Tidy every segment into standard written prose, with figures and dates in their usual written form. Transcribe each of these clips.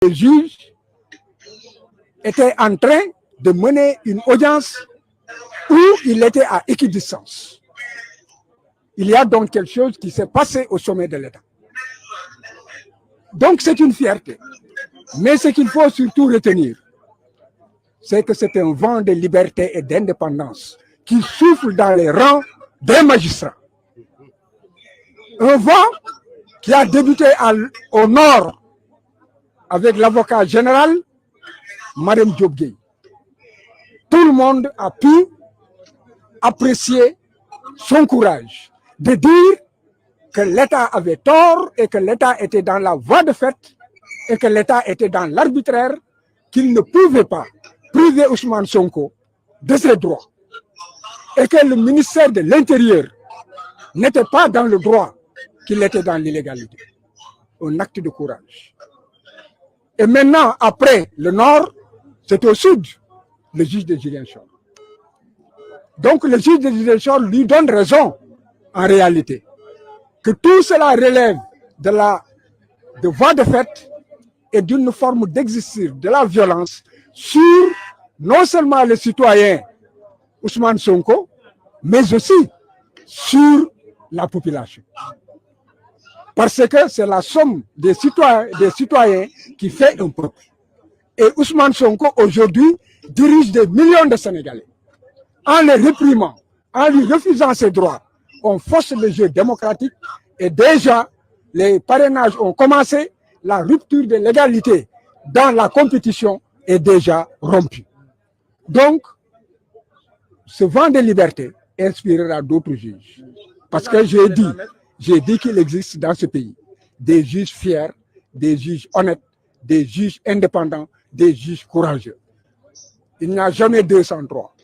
le juge était en train de mener une audience où il était à équidistance. Il y a donc quelque chose qui s'est passé au sommet de l'État. Donc c'est une fierté. Mais ce qu'il faut surtout retenir, c'est que c'est un vent de liberté et d'indépendance qui souffle dans les rangs des magistrats. Un vent qui a débuté au nord avec l'avocat général, Marème Diop Gueye. Tout le monde a pu apprécier son courage de dire que l'État avait tort et que l'État était dans la voie de fait et que l'État était dans l'arbitraire, qu'il ne pouvait pas priver Ousmane Sonko de ses droits et que le ministère de l'Intérieur n'était pas dans le droit, qu'il était dans l'illégalité. Un acte de courage. Et maintenant, après le nord, c'est au sud, le juge de Ziguinchor. Donc le juge de Ziguinchor lui donne raison, en réalité, que tout cela relève de voie de fait et d'une forme d'exercice de la violence sur non seulement les citoyens Ousmane Sonko, mais aussi sur la population. Parce que c'est la somme des citoyens qui fait un peuple. Et Ousmane Sonko, aujourd'hui, dirige des millions de Sénégalais. En les réprimant, en lui refusant ses droits, on force le jeu démocratique et déjà, les parrainages ont commencé, la rupture de l'égalité dans la compétition est déjà rompue. Donc, ce vent de liberté inspirera d'autres juges. Parce que j'ai dit qu'il existe dans ce pays des juges fiers, des juges honnêtes, des juges indépendants, des juges courageux. Il n'y a jamais 203.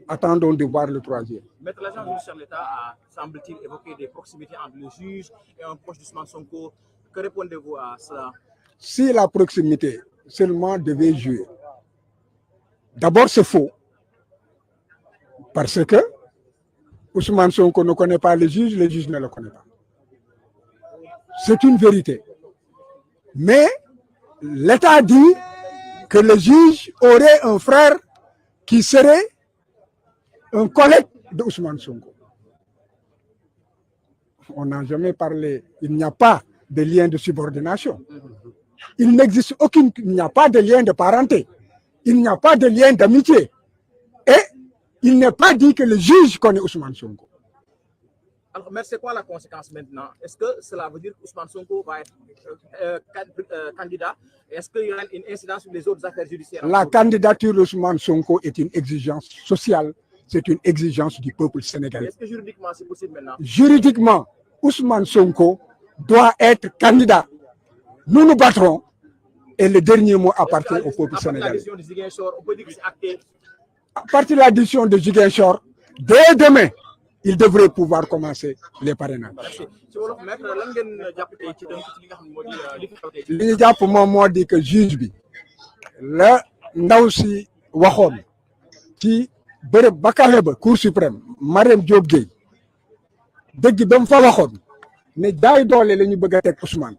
Attendons de voir le troisième. Maître, l'agent judiciaire de l'État a, semble-t-il, évoqué des proximités entre le juge et un proche d'Ousmane Sonko. Que répondez-vous à cela? Si la proximité seulement devait jouer, d'abord c'est faux. Parce que Ousmane Sonko ne connaît pas le juge ne le connaît pas. C'est une vérité. Mais l'État dit que le juge aurait un frère qui serait un collègue de Ousmane Sonko. On n'a jamais parlé, il n'y a pas de lien de subordination. Il n'existe il n'y a pas de lien de parenté. Il n'y a pas de lien d'amitié. Et il n'est pas dit que le juge connaît Ousmane Sonko. Alors, mais c'est quoi la conséquence maintenant? Est-ce que cela veut dire qu'Ousmane Sonko va être candidat? Est-ce qu'il y aura une incidence sur les autres affaires judiciaires? La candidature d'Ousmane Sonko est une exigence sociale, c'est une exigence du peuple sénégalais. Est-ce que juridiquement c'est possible maintenant? Juridiquement, Ousmane Sonko doit être candidat. Nous nous battrons et le dernier mot appartient au peuple sénégalais. On peut dire que c'est acté. À partir de la décision de Ziguinchor, dès demain, il devrait pouvoir commencer les parrainages. li ñu jàpp moom moo di que juge bi la ndaw si waxoon ci bërëb ba kawe ba cour suprême Marème Diop Gueye dëgg ba mu fa waxoon ne daay doole la ñu bëgg a teg Ousmane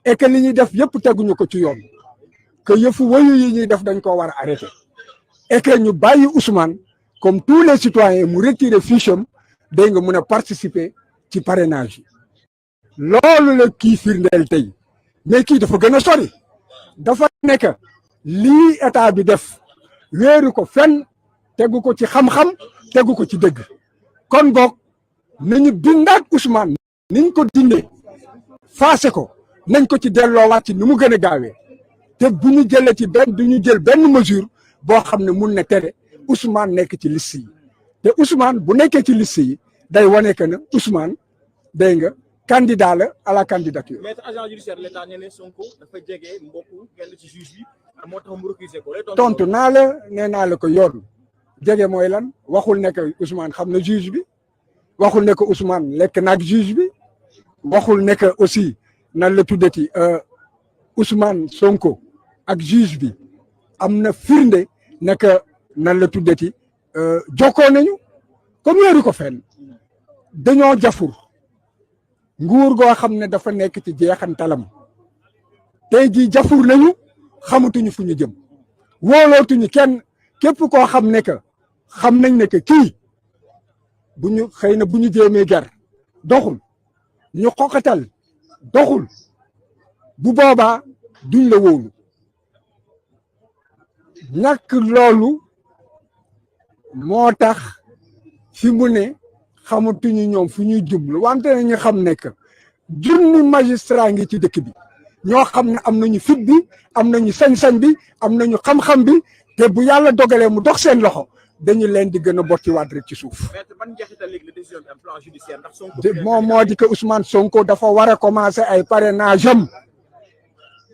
et que li ñuy def yëpp teguñu ko ci yoon que yëfu wayu yi ñuy def dañ ko war a arrêter et que ñu bàyyi Ousmane comme tous les citoyens mu retirer fiche am day nga mun a participer ci parrainage yi loolu la kii firndeel tey mais kii dafa gën a sori dafa nekk lii état bi def wéeru ko fenn tegu ko ci xam-xam tegu ko ci dëgg kon boog nañu bindaat Ousmane niñ ko dindee faase ko nañ ko ci delloowaat ci ni mu gën a gaawee te bu ñu jëlee ci du ñu jël benn mesure boo xam ne mun na tere Ousmane nekk ci liste yi te Ousmane bu nekkee ci liste yi day wane que ne Ousmane day nga candidat la à la candidature. Maître agent judiciaire de l'État nee na Sonko dafa jege mbokku kenn ci juge bi moo tax mu recuser ko. tontu naa la nee naa la ko yoon jege mooy lan waxul ne que Ousmane xam na juge bi waxul ne que Ousmane lekk naag juge bi waxul ne que aussi nan la tuddati Ousmane Sonko ak juge bi am na firnde ne que nan la tuddati jokkoo nañu comme yéeru ko fenn dañoo jafur nguur goo xam ne dafa nekk ci jeexantalam tey jii jafur nañu xamatuñu fu ñu jëm wóolootuñu kenn képp koo xam ne que xam nañ ne que kii bu ñu xëy na bu ñu jéemee ger doxul ñu xoqatal doxul bu boobaa duñ la wóolu ñàkk loolu moo tax fi mu ne xamatuñu ñoom fu ñuy jublu wante ne ñu xam ne que junni magistrat ngi ci dëkk bi ñoo xam ne am nañu fit bi am nañu sañ-sañ bi am nañu xam-xam bi te bu yàlla dogalee mu dox seen loxo dañu leen di gën a bottiwaat rek ci suuf. moom moo di que Ousmane Sonko dafa war a commencer ay parrainage am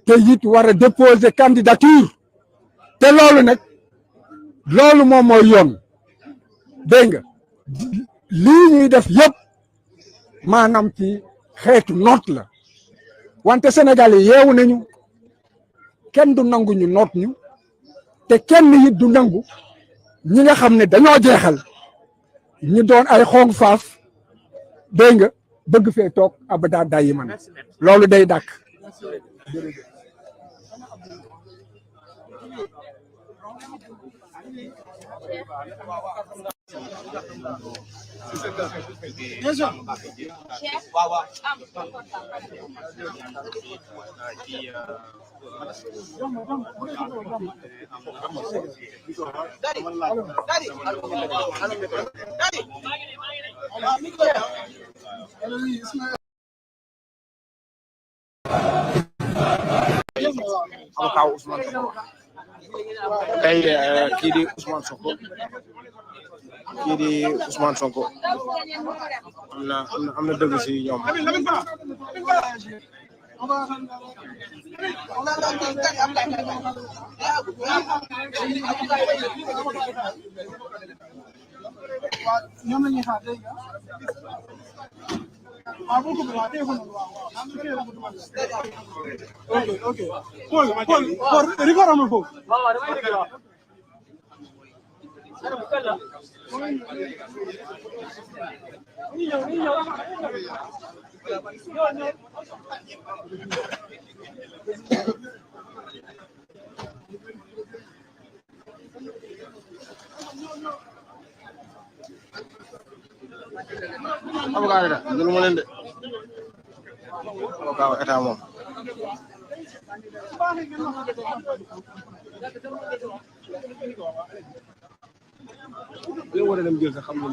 te it war a déposer candidature te loolu nag loolu moom mooy yoon dégg nga lii ñuy def yëpp maanaam ci xeetu noot la wante Sénégal yi yeewu nañu kenn du nangu ñu noot ñu te kenn it du nangu ñi nga xam ne dañoo jeexal ñu doon ay xong faaf dégg nga bëgg fee toog abada day man loolu day dàkk. tey kii di Ousmane Sonko am na dëgg si ñoom. Okay. Paul, record on my phone. avocat da ngeen mo leen de avocat état moom yow war a dem jël sa xam nga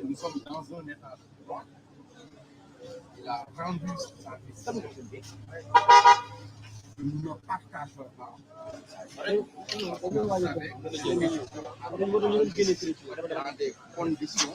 Nous sommes dans un état de droit. Il a rendu sa décision. Nous ne partageons pas. Dans des conditions